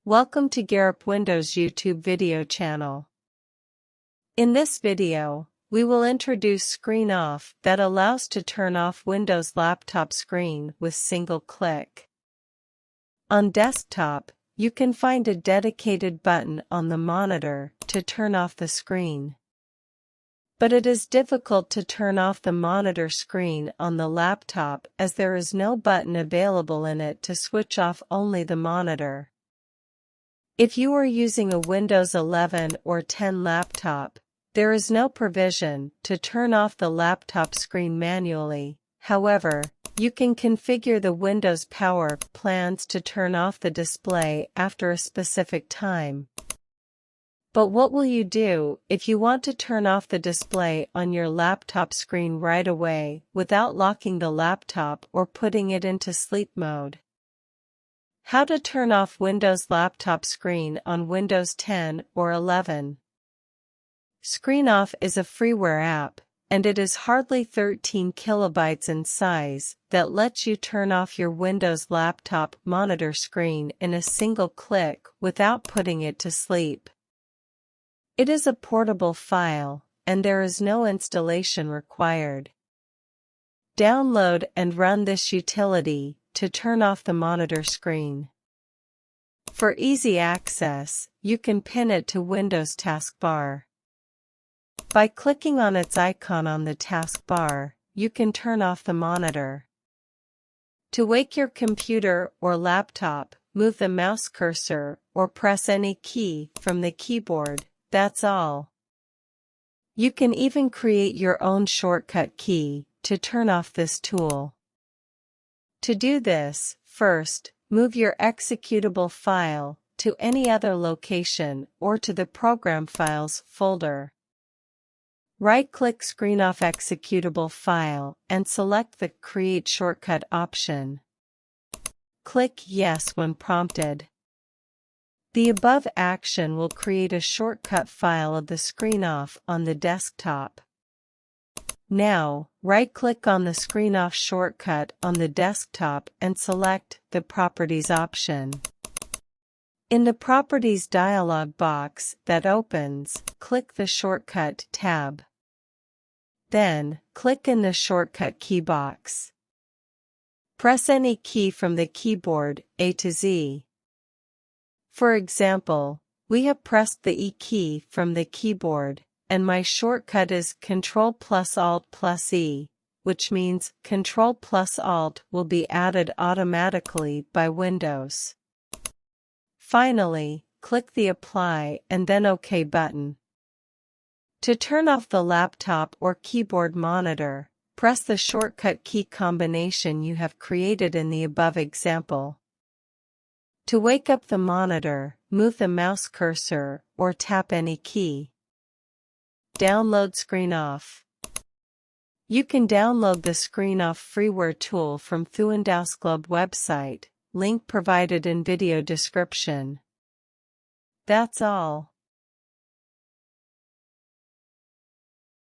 Welcome to Garup Windows YouTube video channel. In this video, we will introduce Screen Off that allows to turn off Windows laptop screen with single click. On desktop, you can find a dedicated button on the monitor to turn off the screen. But it is difficult to turn off the monitor screen on the laptop as there is no button available in it to switch off only the monitor. If you are using a Windows 11 or 10 laptop, there is no provision to turn off the laptop screen manually. However, you can configure the Windows Power plans to turn off the display after a specific time. But what will you do if you want to turn off the display on your laptop screen right away without locking the laptop or putting it into sleep mode? How to turn off Windows laptop screen on Windows 10 or 11. Screen Off is a freeware app, and it is hardly 13 kilobytes in size that lets you turn off your Windows laptop monitor screen in a single click without putting it to sleep. It is a portable file, and there is no installation required. Download and run this utility to turn off the monitor screen. For easy access, you can pin it to Windows taskbar. By clicking on its icon on the taskbar, you can turn off the monitor. To wake your computer or laptop, move the mouse cursor or press any key from the keyboard, that's all. You can even create your own shortcut key to turn off this tool. To do this, first, move your executable file to any other location or to the Program Files folder. Right-click Screen Off executable file and select the Create Shortcut option. Click Yes when prompted. The above action will create a shortcut file of the Screen Off on the desktop. Now, right-click on the Screen Off shortcut on the desktop and select the Properties option. In the Properties dialog box that opens, click the Shortcut tab. Then, click in the Shortcut key box. Press any key from the keyboard, A to Z. For example, we have pressed the E key from the keyboard, and my shortcut is Ctrl+Alt+E, which means Ctrl+Alt will be added automatically by Windows. Finally, click the Apply and then OK button. To turn off the laptop or keyboard monitor, press the shortcut key combination you have created in the above example. To wake up the monitor, move the mouse cursor or tap any key. Download Screen Off. You can download the Screen Off freeware tool from Windows Club website, link provided in video description. That's all.